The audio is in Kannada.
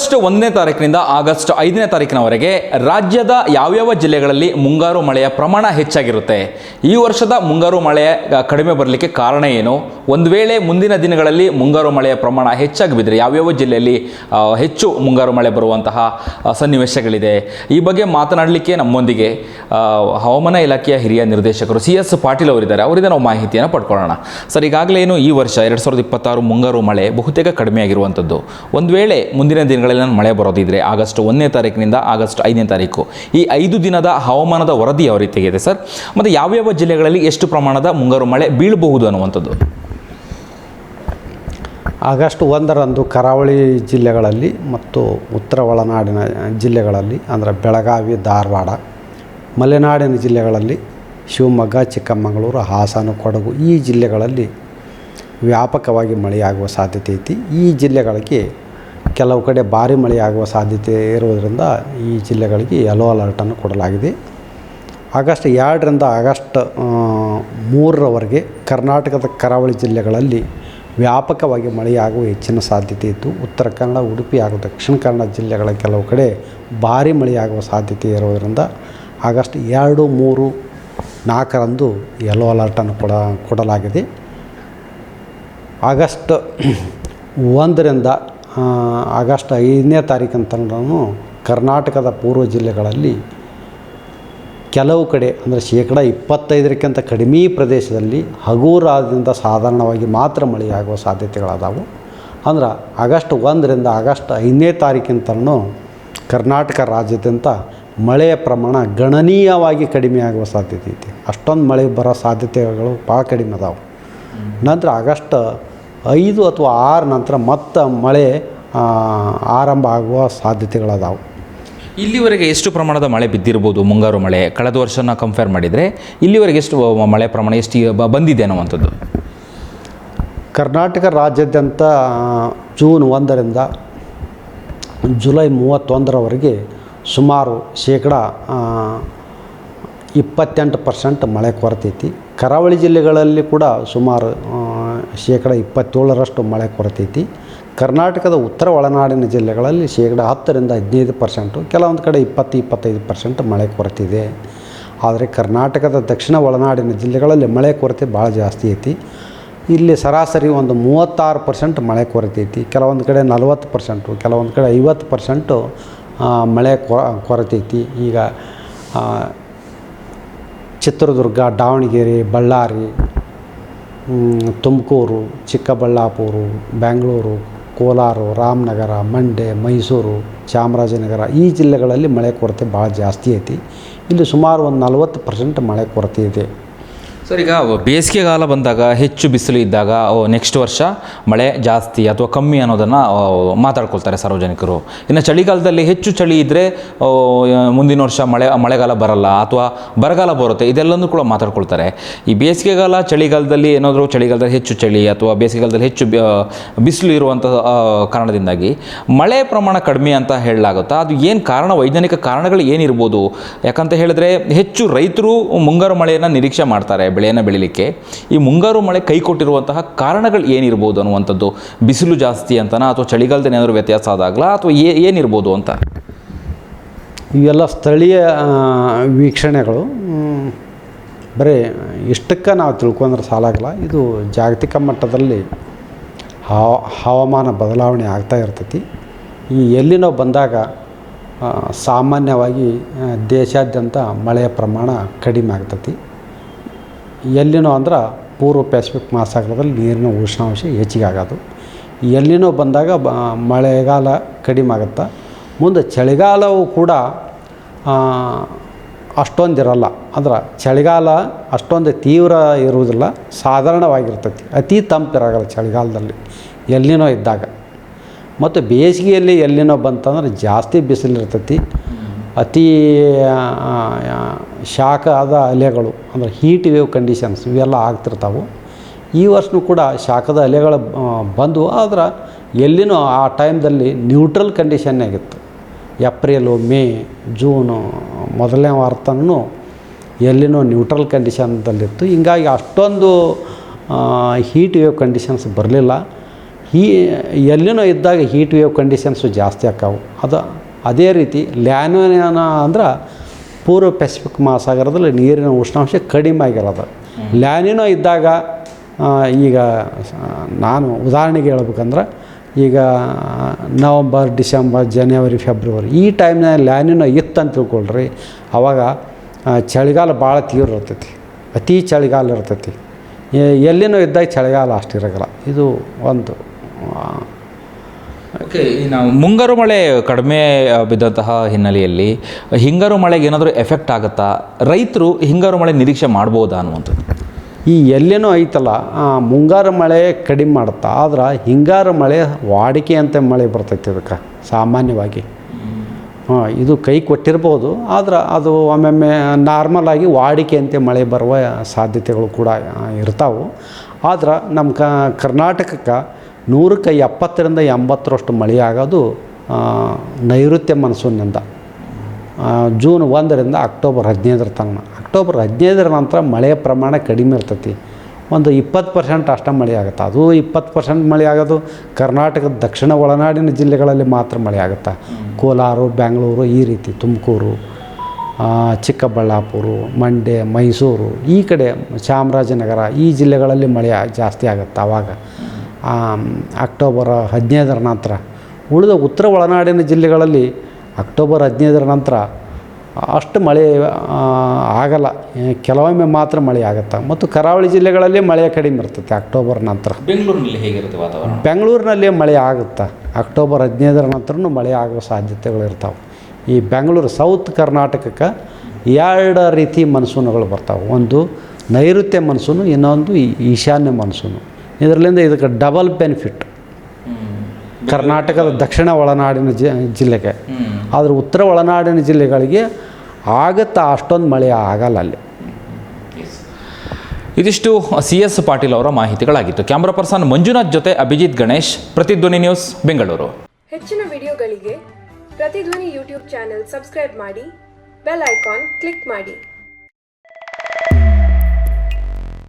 ಆಗಸ್ಟ್ 1ನೇ ತಾರೀಕಿನಿಂದ ಆಗಸ್ಟ್ 5ನೇ ತಾರೀಕಿನವರೆಗೆ ರಾಜ್ಯದ ಯಾವ್ಯಾವ ಜಿಲ್ಲೆಗಳಲ್ಲಿ ಮುಂಗಾರು ಮಳೆಯ ಪ್ರಮಾಣ ಹೆಚ್ಚಾಗಿರುತ್ತೆ? ಈ ವರ್ಷದ ಮುಂಗಾರು ಮಳೆ ಕಡಿಮೆ ಬರಲಿಕ್ಕೆ ಕಾರಣ ಏನು? ಒಂದು ವೇಳೆ ಮುಂದಿನ ದಿನಗಳಲ್ಲಿ ಮುಂಗಾರು ಮಳೆಯ ಪ್ರಮಾಣ ಹೆಚ್ಚಾಗಿ ಬಿದ್ದರೆ ಯಾವ್ಯಾವ ಜಿಲ್ಲೆಯಲ್ಲಿ ಹೆಚ್ಚು ಮುಂಗಾರು ಮಳೆ ಬರುವಂತಹ ಸನ್ನಿವೇಶಗಳಿದೆ? ಈ ಬಗ್ಗೆ ಮಾತನಾಡಲಿಕ್ಕೆ ನಮ್ಮೊಂದಿಗೆ ಹವಾಮಾನ ಇಲಾಖೆಯ ಹಿರಿಯ ನಿರ್ದೇಶಕರು CS ಪಾಟೀಲ್ ಅವರಿದ್ದಾರೆ. ಅವರಿಂದ ನಾವು ಮಾಹಿತಿಯನ್ನು ಪಡ್ಕೊಳ್ಳೋಣ. ಸರ್, ಈಗಾಗಲೇ ಏನು ಈ ವರ್ಷ 2026 ಮುಂಗಾರು ಮಳೆ ಬಹುತೇಕ ಕಡಿಮೆ ಆಗಿರುವಂಥದ್ದು. ಒಂದು ವೇಳೆ ಮುಂದಿನ ದಿನಗಳಲ್ಲಿ ಮಳೆ ಬರೋದಿದ್ರೆ ಆಗಸ್ಟ್ 1ನೇ ತಾರೀಕಿನಿಂದ ಆಗಸ್ಟ್ 5ನೇ ತಾರೀಕು ಈ 5 ದಿನದ ಹವಾಮಾನದ ವರದಿ ಯಾವ ರೀತಿಯಾಗಿದೆ ಸರ್? ಮತ್ತು ಯಾವ್ಯಾವ ಜಿಲ್ಲೆಗಳಲ್ಲಿ ಎಷ್ಟು ಪ್ರಮಾಣದ ಮುಂಗಾರು ಮಳೆ ಬೀಳಬಹುದು ಅನ್ನುವಂಥದ್ದು? ಆಗಸ್ಟ್ 1ರಂದು ಕರಾವಳಿ ಜಿಲ್ಲೆಗಳಲ್ಲಿ ಮತ್ತು ಉತ್ತರ ಒಳನಾಡಿನ ಜಿಲ್ಲೆಗಳಲ್ಲಿ ಅಂದರೆ ಬೆಳಗಾವಿ, ಧಾರವಾಡ, ಮಲೆನಾಡಿನ ಜಿಲ್ಲೆಗಳಲ್ಲಿ ಶಿವಮೊಗ್ಗ, ಚಿಕ್ಕಮಗಳೂರು, ಹಾಸನ, ಕೊಡಗು ಈ ಜಿಲ್ಲೆಗಳಲ್ಲಿ ವ್ಯಾಪಕವಾಗಿ ಮಳೆಯಾಗುವ ಸಾಧ್ಯತೆ ಐತಿ. ಈ ಜಿಲ್ಲೆಗಳಿಗೆ ಕೆಲವು ಕಡೆ ಭಾರಿ ಮಳೆಯಾಗುವ ಸಾಧ್ಯತೆ ಇರುವುದರಿಂದ ಈ ಜಿಲ್ಲೆಗಳಿಗೆ ಯೆಲ್ಲೋ ಅಲರ್ಟನ್ನು ಕೊಡಲಾಗಿದೆ. ಆಗಸ್ಟ್ 2ರಿಂದ ಆಗಸ್ಟ್ 3ರವರೆಗೆ ಕರ್ನಾಟಕದ ಕರಾವಳಿ ಜಿಲ್ಲೆಗಳಲ್ಲಿ ವ್ಯಾಪಕವಾಗಿ ಮಳೆಯಾಗುವ ಹೆಚ್ಚಿನ ಸಾಧ್ಯತೆ ಇದ್ದು, ಉತ್ತರ ಕನ್ನಡ, ಉಡುಪಿ ಹಾಗೂ ದಕ್ಷಿಣ ಕನ್ನಡ ಜಿಲ್ಲೆಗಳ ಕೆಲವು ಕಡೆ ಭಾರಿ ಮಳೆಯಾಗುವ ಸಾಧ್ಯತೆ ಇರುವುದರಿಂದ ಆಗಸ್ಟ್ 2, 3, 4ರಂದು ಯೆಲ್ಲೋ ಅಲರ್ಟನ್ನು ಕೊಡಲಾಗಿದೆ. ಆಗಸ್ಟ್ 1ರಿಂದ ಆಗಸ್ಟ್ 5ನೇ ತಾರೀಕಂತನೂ ಕರ್ನಾಟಕದ ಪೂರ್ವ ಜಿಲ್ಲೆಗಳಲ್ಲಿ ಕೆಲವು ಕಡೆ ಅಂದರೆ 25%ಕ್ಕಿಂತ ಕಡಿಮೆ ಪ್ರದೇಶದಲ್ಲಿ ಹಗುರದಿಂದ ಸಾಧಾರಣವಾಗಿ ಮಾತ್ರ ಮಳೆಯಾಗುವ ಸಾಧ್ಯತೆಗಳಾದವು. ಅಂದ್ರೆ ಆಗಸ್ಟ್ 1ರಿಂದ ಆಗಸ್ಟ್ 5ನೇ ತಾರೀಕಿಂತನೂ ಕರ್ನಾಟಕ ರಾಜ್ಯಾದ್ಯಂತ ಮಳೆಯ ಪ್ರಮಾಣ ಗಣನೀಯವಾಗಿ ಕಡಿಮೆಯಾಗುವ ಸಾಧ್ಯತೆ ಐತಿ. ಅಷ್ಟೊಂದು ಮಳೆ ಬರೋ ಸಾಧ್ಯತೆಗಳು ಭಾಳ ಕಡಿಮೆ ಅದಾವೆ. ನಂತರ ಆಗಸ್ಟ್ 5 ಅಥವಾ 6 ನಂತರ ಮತ್ತೆ ಮಳೆ ಆರಂಭ ಆಗುವ ಸಾಧ್ಯತೆಗಳದಾವೆ. ಇಲ್ಲಿವರೆಗೆ ಎಷ್ಟು ಪ್ರಮಾಣದ ಮಳೆ ಬಿದ್ದಿರ್ಬೋದು? ಮುಂಗಾರು ಮಳೆ ಕಳೆದ ವರ್ಷನ ಕಂಪೇರ್ ಮಾಡಿದರೆ ಇಲ್ಲಿವರೆಗೆ ಎಷ್ಟು ಮಳೆ ಪ್ರಮಾಣ ಎಷ್ಟು ಬಂದಿದೆ ಅನ್ನುವಂಥದ್ದು? ಕರ್ನಾಟಕ ರಾಜ್ಯಾದ್ಯಂತ ಜೂನ್ 1ರಿಂದ ಜುಲೈ 31ರವರೆಗೆ ಸುಮಾರು 28% ಮಳೆ ಕೊರತೆ ಐತಿ. ಕರಾವಳಿ ಜಿಲ್ಲೆಗಳಲ್ಲಿ ಕೂಡ ಸುಮಾರು 27% ಮಳೆ ಕೊರತೆ ಐತಿ. ಕರ್ನಾಟಕದ ಉತ್ತರ ಒಳನಾಡಿನ ಜಿಲ್ಲೆಗಳಲ್ಲಿ 10ರಿಂದ 15%, ಕೆಲವೊಂದು ಕಡೆ 20-25% ಮಳೆ ಕೊರತೆ ಇದೆ. ಆದರೆ ಕರ್ನಾಟಕದ ದಕ್ಷಿಣ ಒಳನಾಡಿನ ಜಿಲ್ಲೆಗಳಲ್ಲಿ ಮಳೆ ಕೊರತೆ ಭಾಳ ಜಾಸ್ತಿ ಐತಿ. ಇಲ್ಲಿ ಸರಾಸರಿ ಒಂದು 36% ಮಳೆ ಕೊರತೆ ಐತಿ. ಕೆಲವೊಂದು ಕಡೆ 40%, ಕೆಲವೊಂದು ಕಡೆ 50% ಮಳೆ ಕೊರತೆ ಐತಿ. ಈಗ ಚಿತ್ರದುರ್ಗ, ದಾವಣಗೆರೆ, ಬಳ್ಳಾರಿ, ತುಮಕೂರು, ಚಿಕ್ಕಬಳ್ಳಾಪುರ, ಬೆಂಗಳೂರು, ಕೋಲಾರ, ರಾಮನಗರ, ಮಂಡ್ಯ, ಮೈಸೂರು, ಚಾಮರಾಜನಗರ ಈ ಜಿಲ್ಲೆಗಳಲ್ಲಿ ಮಳೆ ಕೊರತೆ ಭಾಳ ಜಾಸ್ತಿ ಐತಿ. ಇಲ್ಲಿ ಸುಮಾರು ಒಂದು 40% ಮಳೆ ಕೊರತೆ ಇದೆ. ಸರ್, ಈಗ ಬೇಸಿಗೆಗಾಲ ಬಂದಾಗ ಹೆಚ್ಚು ಬಿಸಿಲು ಇದ್ದಾಗ ನೆಕ್ಸ್ಟ್ ವರ್ಷ ಮಳೆ ಜಾಸ್ತಿ ಅಥವಾ ಕಮ್ಮಿ ಅನ್ನೋದನ್ನು ಮಾತಾಡ್ಕೊಳ್ತಾರೆ ಸಾರ್ವಜನಿಕರು. ಇನ್ನು ಚಳಿಗಾಲದಲ್ಲಿ ಹೆಚ್ಚು ಚಳಿ ಇದ್ದರೆ ಮುಂದಿನ ವರ್ಷ ಮಳೆಗಾಲ ಬರಲ್ಲ ಅಥವಾ ಬರಗಾಲ ಬರುತ್ತೆ, ಇದೆಲ್ಲನೂ ಕೂಡ ಮಾತಾಡ್ಕೊಳ್ತಾರೆ. ಈ ಬೇಸಿಗೆಗಾಲ ಚಳಿಗಾಲದಲ್ಲಿ ಏನಾದರೂ ಚಳಿಗಾಲದಲ್ಲಿ ಹೆಚ್ಚು ಚಳಿ ಅಥವಾ ಬೇಸಿಗೆಗಾಲದಲ್ಲಿ ಹೆಚ್ಚು ಬಿಸಿಲು ಇರುವಂಥ ಕಾರಣದಿಂದಾಗಿ ಮಳೆ ಪ್ರಮಾಣ ಕಡಿಮೆ ಅಂತ ಹೇಳಲಾಗುತ್ತಾ? ಅದು ಏನು ಕಾರಣ, ವೈಜ್ಞಾನಿಕ ಕಾರಣಗಳು ಏನಿರ್ಬೋದು? ಯಾಕಂತ ಹೇಳಿದ್ರೆ ಹೆಚ್ಚು ರೈತರು ಮುಂಗಾರು ಮಳೆಯನ್ನು ನಿರೀಕ್ಷೆ ಮಾಡ್ತಾರೆ ಬೆಳೆಯನ್ನು ಬೆಳಿಲಿಕ್ಕೆ. ಈ ಮುಂಗಾರು ಮಳೆ ಕೈ ಕೊಟ್ಟಿರುವಂತಹ ಕಾರಣಗಳು ಏನಿರ್ಬೋದು ಅನ್ನುವಂಥದ್ದು? ಬಿಸಿಲು ಜಾಸ್ತಿ ಅಂತನಾ ಅಥವಾ ಚಳಿಗಾಲದಲ್ಲಿ ಏನಾದರೂ ವ್ಯತ್ಯಾಸ ಆದಾಗಲಾ ಅಥವಾ ಏನಿರ್ಬೋದು ಅಂತ? ಇವೆಲ್ಲ ಸ್ಥಳೀಯ ವೀಕ್ಷಣೆಗಳು. ಬರೀ ಇಷ್ಟಕ್ಕೆ ನಾವು ತಿಳ್ಕೊಂಡ್ರೆ ಸಾಲಾಗಲ್ಲ. ಇದು ಜಾಗತಿಕ ಮಟ್ಟದಲ್ಲಿ ಹವಾಮಾನ ಬದಲಾವಣೆ ಆಗ್ತಾ ಇರ್ತೈತಿ. ಈ ಎಲ್ಲಿನೋ ಬಂದಾಗ ಸಾಮಾನ್ಯವಾಗಿ ದೇಶಾದ್ಯಂತ ಮಳೆಯ ಪ್ರಮಾಣ ಕಡಿಮೆ ಆಗ್ತೈತಿ. ಎಲ್ಲಿನೋ ಅಂದ್ರೆ ಪೂರ್ವ ಪ್ಯಾಸಿಫಿಕ್ ಮಹಾಸಾಗರದಲ್ಲಿ ನೀರಿನ ಉಷ್ಣಾಂಶ ಹೆಚ್ಚಿಗೆ ಆಗೋದು. ಎಲ್ಲಿನೋ ಬಂದಾಗ ಮಳೆಗಾಲ ಕಡಿಮೆ ಆಗುತ್ತೆ. ಮುಂದೆ ಚಳಿಗಾಲವೂ ಕೂಡ ಅಷ್ಟೊಂದಿರಲ್ಲ. ಅಂದ್ರೆ ಚಳಿಗಾಲ ಅಷ್ಟೊಂದು ತೀವ್ರ ಇರುವುದಿಲ್ಲ, ಸಾಧಾರಣವಾಗಿರ್ತೈತಿ. ಅತಿ ತಂಪಿರಾಗಲ್ಲ ಚಳಿಗಾಲದಲ್ಲಿ ಎಲ್ಲಿನೋ ಇದ್ದಾಗ. ಮತ್ತು ಬೇಸಿಗೆಯಲ್ಲಿ ಎಲ್ಲಿನೋ ಬಂತಂದ್ರೆ ಜಾಸ್ತಿ ಬಿಸಿಲಿರ್ತೈತಿ. ಅತಿ ಶಾಖ ಆದ ಅಲೆಗಳು ಅಂದರೆ ಹೀಟ್ ವೇವ್ ಕಂಡೀಷನ್ಸ್ ಇವೆಲ್ಲ ಆಗ್ತಿರ್ತಾವೆ. ಈ ವರ್ಷವೂ ಕೂಡ ಶಾಖದ ಅಲೆಗಳು ಬಂದವು. ಆದ್ರೆ ಎಲ್ಲಿನೂ ಆ ಟೈಮ್ದಲ್ಲಿ ನ್ಯೂಟ್ರಲ್ ಕಂಡೀಷನ್ನಾಗಿತ್ತು. ಏಪ್ರಿಲು, ಮೇ, ಜೂನು ಮೊದಲನೇ ವಾರತನೂ ಎಲ್ಲಿನೂ ನ್ಯೂಟ್ರಲ್ ಕಂಡೀಷನ್ದಲ್ಲಿತ್ತು. ಹಿಂಗಾಗಿ ಅಷ್ಟೊಂದು ಹೀಟ್ ವೇವ್ ಕಂಡೀಷನ್ಸ್ ಬರಲಿಲ್ಲ. ಎಲ್ಲಿನೋ ಇದ್ದಾಗ ಹೀಟ್ ವೇವ್ ಕಂಡೀಷನ್ಸು ಜಾಸ್ತಿ ಆಕ್ಕಾವು. ಅದೇ ರೀತಿ ಲ್ಯಾನಿನಾ ಅಂದ್ರೆ ಪೂರ್ವ ಪೆಸಿಫಿಕ್ ಮಹಾಸಾಗರದಲ್ಲಿ ನೀರಿನ ಉಷ್ಣಾಂಶ ಕಡಿಮೆ ಆಗಿರೋದು. ಲ್ಯಾನಿನೋ ಇದ್ದಾಗ ಈಗ ನಾನು ಉದಾಹರಣೆಗೆ ಹೇಳ್ಬೇಕಂದ್ರೆ ಈಗ ನವಂಬರ್, ಡಿಸೆಂಬರ್, ಜನವರಿ, ಫೆಬ್ರವರಿ ಈ ಟೈಮ್ನಾಗ ಲ್ಯಾನಿನೋ ಇತ್ತು ಅಂತ ತಿಳ್ಕೊಳ್ರಿ. ಆವಾಗ ಚಳಿಗಾಲ ಭಾಳ ತೀವ್ರ ಇರ್ತೈತಿ, ಅತಿ ಚಳಿಗಾಲ ಇರ್ತೈತಿ. ಎಲ್ಲಿನೋ ಇದ್ದಾಗ ಚಳಿಗಾಲ ಅಷ್ಟಿರೋಲ್ಲ. ಇದು ಒಂದು. ಓಕೆ, ನಾವು ಮುಂಗಾರು ಮಳೆ ಕಡಿಮೆ ಬಿದ್ದಂತಹ ಹಿನ್ನೆಲೆಯಲ್ಲಿ ಹಿಂಗಾರು ಮಳೆಗೆ ಏನಾದರೂ ಎಫೆಕ್ಟ್ ಆಗುತ್ತಾ? ರೈತರು ಹಿಂಗಾರು ಮಳೆ ನಿರೀಕ್ಷೆ ಮಾಡ್ಬೋದಾ ಅನ್ನುವಂಥದ್ದು? ಈ ಎಲ್ಲೇನೋ ಐತಲ್ಲ, ಮುಂಗಾರು ಮಳೆ ಕಡಿಮೆ ಮಾಡುತ್ತಾ, ಆದ್ರೆ ಹಿಂಗಾರು ಮಳೆ ವಾಡಿಕೆ ಅಂತ ಮಳೆ ಬರ್ತೈತಿ ಇದಕ್ಕೆ ಸಾಮಾನ್ಯವಾಗಿ. ಇದು ಕೈ ಕೊಟ್ಟಿರ್ಬೋದು, ಆದ್ರೆ ಅದು ಒಮ್ಮೊಮ್ಮೆ ನಾರ್ಮಲಾಗಿ ವಾಡಿಕೆಯಂತೆ ಮಳೆ ಬರುವ ಸಾಧ್ಯತೆಗಳು ಕೂಡ ಇರ್ತಾವೆ. ಆದ್ರೆ ನಮ್ಮ ಕರ್ನಾಟಕಕ್ಕೆ 100ಕ್ಕೆ 70ರಿಂದ 80ರಷ್ಟು ಮಳೆ ಆಗೋದು ನೈಋತ್ಯ ಮಾನ್ಸೂನ್ನಿಂದ. ಜೂನ್ 1ರಿಂದ ಅಕ್ಟೋಬರ್ 15 ತನಕ. ಅಕ್ಟೋಬರ್ 15 ನಂತರ ಮಳೆಯ ಪ್ರಮಾಣ ಕಡಿಮೆ ಇರ್ತೈತಿ. ಒಂದು 20% ಅಷ್ಟೇ ಮಳೆ ಆಗುತ್ತೆ. ಅದು 20% ಮಳೆ ಆಗೋದು ಕರ್ನಾಟಕದ ದಕ್ಷಿಣ ಒಳನಾಡಿನ ಜಿಲ್ಲೆಗಳಲ್ಲಿ ಮಾತ್ರ ಮಳೆ ಆಗುತ್ತೆ. ಕೋಲಾರ, ಬೆಂಗಳೂರು, ಈ ರೀತಿ ತುಮಕೂರು, ಚಿಕ್ಕಬಳ್ಳಾಪುರ, ಮಂಡ್ಯ, ಮೈಸೂರು, ಈ ಕಡೆ ಚಾಮರಾಜನಗರ ಈ ಜಿಲ್ಲೆಗಳಲ್ಲಿ ಮಳೆ ಜಾಸ್ತಿ ಆಗುತ್ತೆ. ಆವಾಗ ಅಕ್ಟೋಬರ್ 15 ನಂತರ. ಉಳಿದ ಉತ್ತರ ಒಳನಾಡಿನ ಜಿಲ್ಲೆಗಳಲ್ಲಿ ಅಕ್ಟೋಬರ್ 15 ನಂತರ ಅಷ್ಟು ಮಳೆ ಆಗಲ್ಲ, ಕೆಲವೊಮ್ಮೆ ಮಾತ್ರ ಮಳೆ ಆಗುತ್ತೆ. ಮತ್ತು ಕರಾವಳಿ ಜಿಲ್ಲೆಗಳಲ್ಲಿ ಮಳೆ ಕಡಿಮೆ ಇರ್ತೈತೆ ಅಕ್ಟೋಬರ್ ನಂತರ. ಬೆಂಗಳೂರಿನಲ್ಲಿ ಹೇಗಿರುತ್ತೆ ವಾತಾವರಣ? ಬೆಂಗಳೂರಿನಲ್ಲಿ ಮಳೆ ಆಗುತ್ತೆ. ಅಕ್ಟೋಬರ್ 15 ನಂತರನೂ ಮಳೆ ಆಗುವ ಸಾಧ್ಯತೆಗಳು ಇರ್ತಾವೆ. ಈ ಬೆಂಗಳೂರು ಸೌತ್ ಕರ್ನಾಟಕಕ್ಕೆ 2 ರೀತಿ ಮನ್ಸೂನುಗಳು ಬರ್ತಾವೆ. ಒಂದು ನೈಋತ್ಯ ಮನ್ಸೂನು, ಇನ್ನೊಂದು ಈಶಾನ್ಯ ಮನ್ಸೂನು. ಇದರಿಂದ ಇದಕ್ಕೆ ಡಬಲ್ ಬೆನಿಫಿಟ್ ಕರ್ನಾಟಕದ ದಕ್ಷಿಣ ಒಳನಾಡಿನ ಜಿಲ್ಲೆಗೆ. ಆದರೆ ಉತ್ತರ ಒಳನಾಡಿನ ಜಿಲ್ಲೆಗಳಿಗೆ ಆಗುತ್ತಾ ಅಷ್ಟೊಂದು ಮಳೆ ಆಗಲ್ಲ ಅಲ್ಲಿ. ಇದಿಷ್ಟು CS ಪಾಟೀಲ್ ಅವರ ಮಾಹಿತಿಗಳಾಗಿತ್ತು. ಕ್ಯಾಮ್ರಾ ಪರ್ಸನ್ ಮಂಜುನಾಥ್ ಜೊತೆ ಅಭಿಜಿತ್ ಗಣೇಶ್, ಪ್ರತಿಧ್ವನಿ ನ್ಯೂಸ್, ಬೆಂಗಳೂರು. ಹೆಚ್ಚಿನ ವಿಡಿಯೋಗಳಿಗೆ ಪ್ರತಿಧ್ವನಿ ಯೂಟ್ಯೂಬ್ ಚಾನೆಲ್ ಸಬ್ಸ್ಕ್ರೈಬ್ ಮಾಡಿ, ಬೆಲ್ ಐಕಾನ್ ಕ್ಲಿಕ್ ಮಾಡಿ.